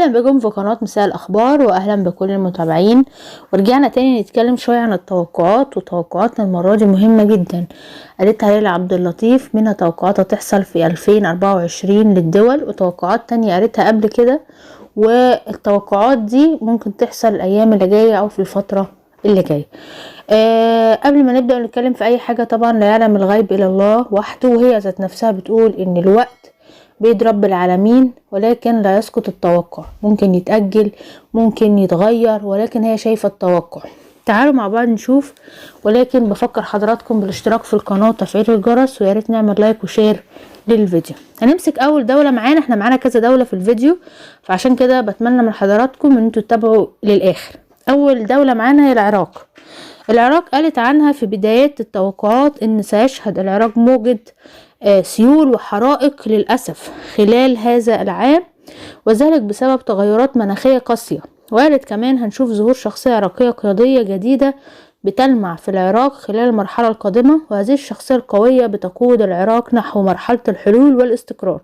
اهلا بكم في قناة مساء الاخبار، واهلا بكل المتابعين. ورجعنا تاني نتكلم شوية عن التوقعات، وتوقعاتنا المرة دي مهمة جدا قالتها ليلى عبد اللطيف. منها توقعات هتحصل في 2024 للدول، وتوقعات تانية قالتها قبل كده، والتوقعات دي ممكن تحصل الايام اللي جاية او في الفترة اللي جاية. قبل ما نبدأ نتكلم في اي حاجة، طبعا لا يعلم الغيب الا الله وحده، وهي ذات نفسها بتقول ان الوقت بيد رب العالمين، ولكن لا يسقط التوقع. ممكن يتأجل، ممكن يتغير، ولكن هي شايفة التوقع. تعالوا مع بعض نشوف، ولكن بفكر حضراتكم بالاشتراك في القناة وتفعيل الجرس، وياريت نعمل لايك وشير للفيديو. هنمسك اول دولة معانا، احنا معانا كذا دولة في الفيديو، فعشان كده بتمنى من حضراتكم ان انتوا تتابعوا للاخر. اول دولة معانا هي العراق. العراق قالت عنها في بدايات التوقعات ان سيشهد العراق موجة سيول وحرائق للأسف خلال هذا العام، وذلك بسبب تغيرات مناخية قاسية. وقالت كمان هنشوف ظهور شخصية عراقية قيادية جديدة بتلمع في العراق خلال المرحلة القادمة، وهذه الشخصية القوية بتقود العراق نحو مرحلة الحلول والاستقرار،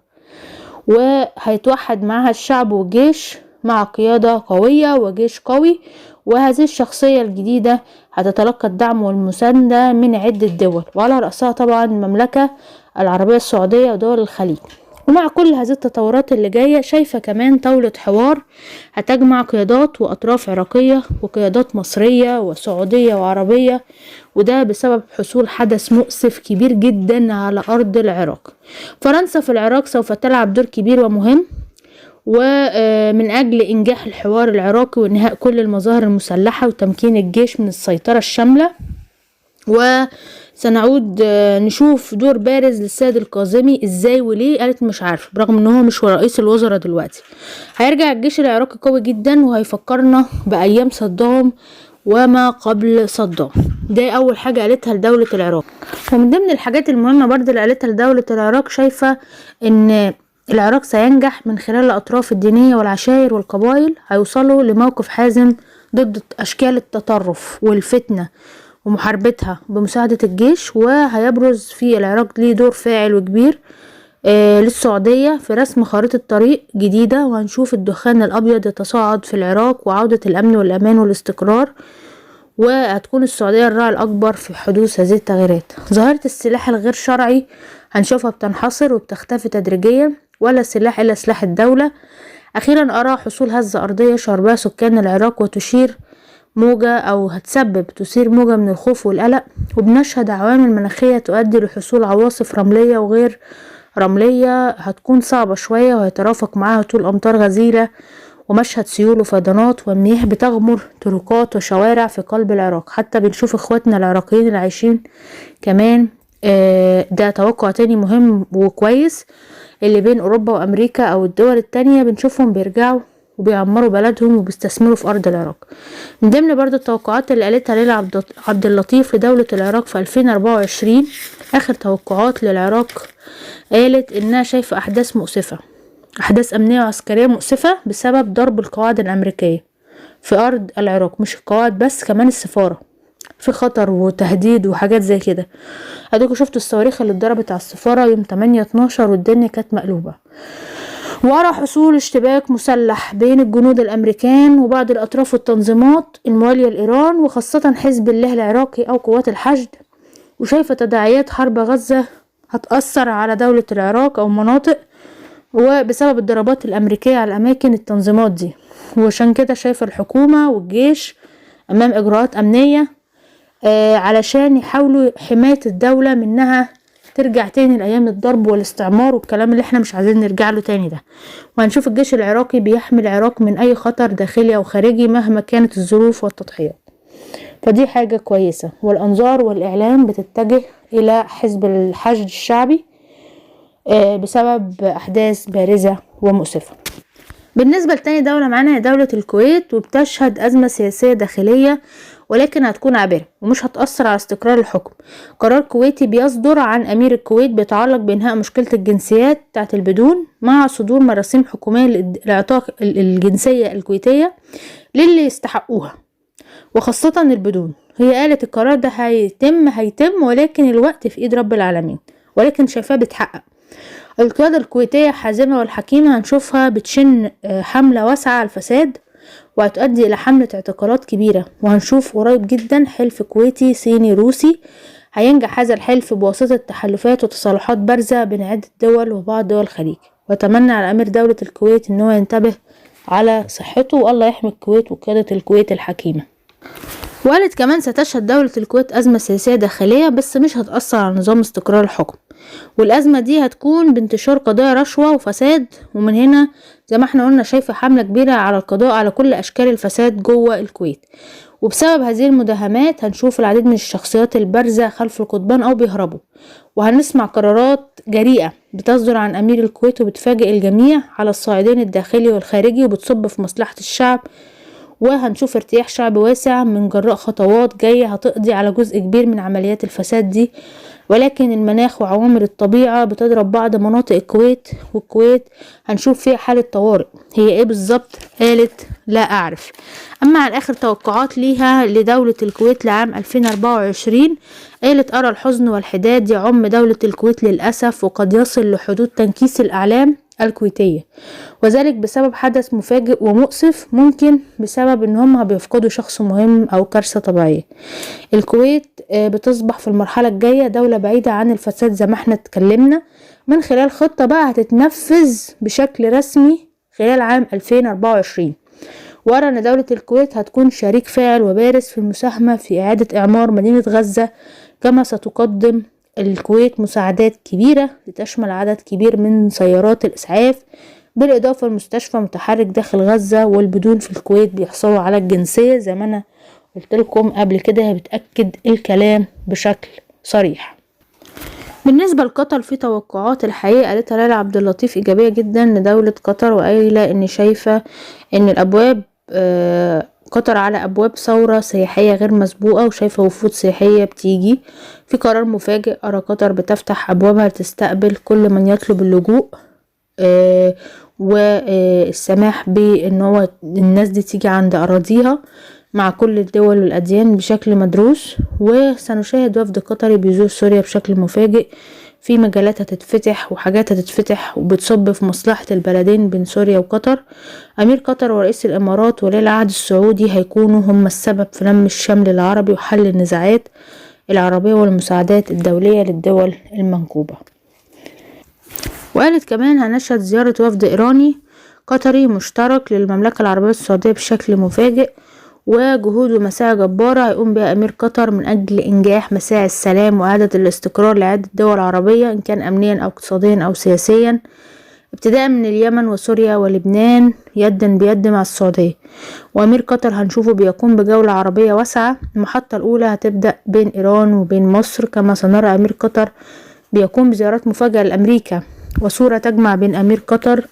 وهيتوحد معها الشعب والجيش مع قيادة قوية وجيش قوي. وهذه الشخصية الجديدة هتتلقى الدعم والمساندة من عدة دول، وعلى رأسها طبعا المملكة العربية السعودية ودول الخليج. ومع كل هذه التطورات اللي جاية، شايفة كمان طاولة حوار هتجمع قيادات وأطراف عراقية وقيادات مصرية وسعودية وعربية، وده بسبب حصول حدث مؤسف كبير جدا على أرض العراق. فرنسا في العراق سوف تلعب دور كبير ومهم، ومن أجل إنجاح الحوار العراقي وإنهاء كل المظاهر المسلحة وتمكين الجيش من السيطرة الشاملة. وسنعود نشوف دور بارز للسيد الكاظمي. ازاي وليه؟ قالت مش عارفه، برغم ان هو مش رئيس الوزراء دلوقتي. هيرجع الجيش العراقي قوي جدا، وهيفكرنا بايام صدام وما قبل صدام. ده اول حاجه قالتها لدوله العراق. ومن ضمن الحاجات المهمه برضه اللي قالتها لدوله العراق، شايفه ان العراق سينجح من خلال الأطراف الدينية والعشائر والقبائل هيوصلوا لموقف حازم ضد أشكال التطرف والفتنة ومحاربتها بمساعدة الجيش. وهيبرز في العراق ليه دور فاعل وكبير للسعودية في رسم خارطة طريق جديدة، وهنشوف الدخان الأبيض يتصاعد في العراق وعودة الأمن والأمان والاستقرار. وهتكون السعودية الراعي الأكبر في حدوث هذه التغييرات. ظاهرة السلاح الغير شرعي هنشوفها بتنحصر وبتختفي تدريجيا، ولا سلاح إلا سلاح الدولة. أخيرا أرى حصول هزة أرضية يشعر بها سكان العراق، وتثير موجة من الخوف والقلق. وبنشهد عوامل مناخية تؤدي لحصول عواصف رملية وغير رملية هتكون صعبة شوية، وهيترافق معها طول أمطار غزيرة ومشهد سيول وفيضانات، والمياه بتغمر طرقات وشوارع في قلب العراق. حتى بنشوف اخواتنا العراقيين اللي عايشين كمان، ده توقع تاني مهم وكويس، اللي بين اوروبا وامريكا او الدول التانية بنشوفهم بيرجعوا وبيعمروا بلدهم وبيستثمروا في ارض العراق. من ضمن برضو التوقعات اللي قالتها ليلى عبد اللطيف لدولة العراق في 2024، اخر توقعات للعراق، قالت انها شايفة احداث مؤسفة، احداث امنية وعسكرية مؤسفة بسبب ضرب القواعد الامريكية في ارض العراق. مش القواعد بس، كمان السفارة في خطر وتهديد وحاجات زي كده. اديكوا شفتوا الصواريخ اللي اتضربت على السفارة يوم 8/12 والدنيا كانت مقلوبة. وراء حصول اشتباك مسلح بين الجنود الامريكان وبعض الاطراف والتنظيمات الموالية لايران، وخاصة حزب الله العراقي او قوات الحشد. وشايفة تداعيات حرب غزة هتأثر على دولة العراق او مناطق، وبسبب الضربات الامريكية على اماكن التنظيمات دي. وعشان كده شايفة الحكومة والجيش امام اجراءات امنية علشان يحاولوا حماية الدولة منها ترجع تاني لأيام الضرب والاستعمار والكلام اللي احنا مش عايزين نرجع له تاني ده. وهنشوف الجيش العراقي بيحمي العراق من أي خطر داخلي أو خارجي مهما كانت الظروف والتضحيات. فدي حاجة كويسة. والأنظار والإعلام بتتجه إلى حزب الحشد الشعبي بسبب أحداث بارزة ومؤسفة. بالنسبة لتاني دولة معانا هي دولة الكويت، وبتشهد أزمة سياسية داخلية، ولكن هتكون عابرة ومش هتأثر على استقرار الحكم. قرار كويتي بيصدر عن أمير الكويت بيتعلق بإنهاء مشكلة الجنسيات بتاعت البدون، مع صدور مراسيم حكومية لإعطاء الجنسية الكويتية للي يستحقوها، وخاصة البدون. هي قالت القرار ده هيتم، ولكن الوقت في إيد رب العالمين، ولكن شايفاه بيتحقق. القيادة الكويتية حازمة والحكيمة هنشوفها بتشن حملة واسعة على الفساد، وهتؤدي إلى حملة اعتقالات كبيرة. وهنشوف قريب جدا حلف كويتي صيني روسي، هينجح هذا الحلف بواسطة تحالفات وتصالحات بارزة بين عدة دول وبعض دول الخليج. وأتمنى على أمير دولة الكويت إن هو ينتبه على صحته، والله يحمي الكويت وقيادة الكويت الحكيمة. وقالت كمان ستشهد دولة الكويت أزمة سياسية داخلية، بس مش هتأثر على نظام استقرار الحكم، والأزمة دي هتكون بانتشار قضايا رشوة وفساد. ومن هنا زي ما احنا قلنا شايفة حملة كبيرة على القضاء على كل أشكال الفساد جوه الكويت. وبسبب هذه المداهمات هنشوف العديد من الشخصيات البارزة خلف القضبان أو بيهربوا، وهنسمع قرارات جريئة بتصدر عن أمير الكويت وبتفاجئ الجميع على الصعيدين الداخلي والخارجي وبتصب في مصلحة الشعب. وهنشوف ارتياح شعبي واسع من جراء خطوات جاية هتقضي على جزء كبير من عمليات الفساد دي. ولكن المناخ وعوامل الطبيعة بتضرب بعض مناطق الكويت، والكويت هنشوف فيها حالة طوارئ. هي ايه بالظبط؟ قالت لا اعرف. اما عن اخر توقعات ليها لدولة الكويت لعام 2024، قالت ارى الحزن والحداد يعم دولة الكويت للأسف، وقد يصل لحدود تنكيس الاعلام الكويتية، وذلك بسبب حدث مفاجئ ومؤسف، ممكن بسبب ان هم بيفقدوا شخص مهم او كارثة طبيعية. الكويت بتصبح في المرحلة الجاية دولة بعيدة عن الفساد زي ما احنا اتكلمنا، من خلال خطة بقى هتتنفذ بشكل رسمي خلال عام 2024. وأرى أن دولة الكويت هتكون شريك فاعل وبارز في المساهمة في إعادة إعمار مدينة غزة، كما ستقدم الكويت مساعدات كبيرة لتشمل عدد كبير من سيارات الإسعاف، بالإضافة لمستشفى متحرك داخل غزة. والبدون في الكويت بيحصلوا على الجنسية زي ما أنا قلت لكم قبل كده، هي بتأكد الكلام بشكل صريح. بالنسبة لقطر في توقعات الحقيقة قالتها ليلى عبد اللطيف إيجابية جدا لدولة قطر، وقايلة إن شايفة إن الأبواب قطر على أبواب ثورة سياحية غير مسبوقة، وشايفة وفود سياحية بتيجي في قرار مفاجئ. أرى قطر بتفتح أبوابها لتستقبل كل من يطلب اللجوء والسماح بأن هو الناس دي تيجي عند أراضيها مع كل الدول والأديان بشكل مدروس. وسنشاهد وفد قطري بيزور سوريا بشكل مفاجئ، في مجالات هتتفتح وحاجات هتتفتح وبتصب في مصلحة البلدين بين سوريا وقطر. أمير قطر ورئيس الإمارات ولي العهد السعودي هيكونوا هم السبب في لم الشمل العربي وحل النزاعات العربية والمساعدات الدولية للدول المنكوبة. وقالت كمان هنشهد زيارة وفد إيراني قطري مشترك للمملكة العربية السعودية بشكل مفاجئ، وجهود ومساعي جبارة هيقوم بها أمير قطر من أجل إنجاح مساعي السلام وإعادة الاستقرار لعدة دول عربية إن كان أمنيا أو اقتصاديا أو سياسيا، ابتداء من اليمن وسوريا ولبنان يدا بيد مع السعودية. وأمير قطر هنشوفه بيقوم بجولة عربية واسعة، المحطة الأولى هتبدأ بين إيران وبين مصر، كما سنرى أمير قطر بيقوم بزيارات مفاجئة لأمريكا وصورة تجمع بين أمير قطر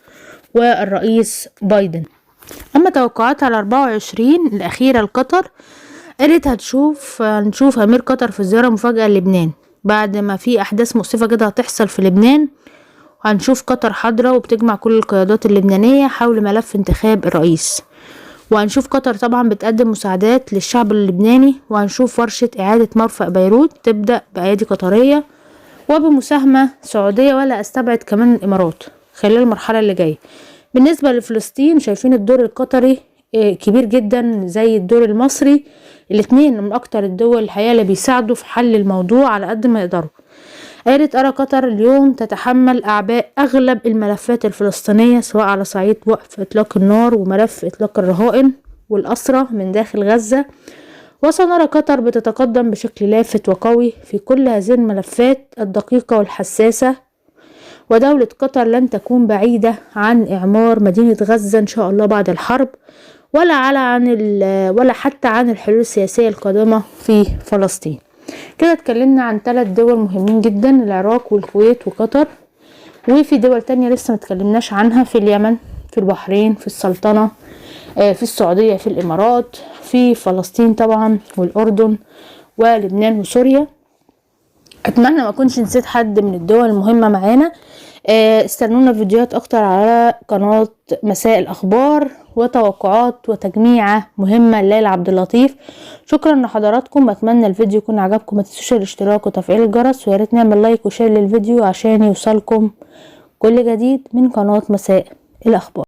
والرئيس بايدن. أما توقعات على 24 الأخيرة لقطر، قالت هنشوف أمير قطر في زيارة مفاجئة للبنان بعد ما في أحداث مؤسفة كده هتحصل في لبنان. وهنشوف قطر حاضرة وبتجمع كل القيادات اللبنانية حول ملف انتخاب الرئيس. وهنشوف قطر طبعا بتقدم مساعدات للشعب اللبناني. وهنشوف ورشة إعادة مرفأ بيروت تبدأ بأيادي قطرية وبمساهمة سعودية، ولا أستبعد كمان الإمارات خلال المرحلة اللي جاية. بالنسبة لفلسطين شايفين الدور القطري كبير جدا زي الدور المصري، الاتنين من اكتر الدول الحقيقة اللي بيساعدوا في حل الموضوع على قد ما يقدروا. قالت أرى قطر اليوم تتحمل أعباء أغلب الملفات الفلسطينية، سواء على صعيد وقف إطلاق النار وملف إطلاق الرهائن والأسرى من داخل غزة. وسنرى قطر بتتقدم بشكل لافت وقوي في كل هذه الملفات الدقيقة والحساسة. ودولة قطر لن تكون بعيدة عن إعمار مدينة غزة إن شاء الله بعد الحرب، ولا حتى عن الحلول السياسية القادمة في فلسطين. كده اتكلمنا عن 3 دول مهمين جدا، العراق والكويت وقطر، وفي دول تانية لسه متكلمناش عنها، في اليمن، في البحرين، في السلطنة، في السعودية، في الإمارات، في فلسطين طبعا والأردن ولبنان وسوريا. اتمنى ما اكونش نسيت حد من الدول المهمة معانا. استنونا فيديوهات اكتر على قناة مساء الاخبار وتوقعات وتجميعة مهمة لليلى عبد اللطيف. شكرا لحضراتكم، اتمنى الفيديو يكون عجبكم، ما تنسوش الاشتراك وتفعيل الجرس، وياريت نعمل لايك وشير للفيديو عشان يوصلكم كل جديد من قناة مساء الأخبار.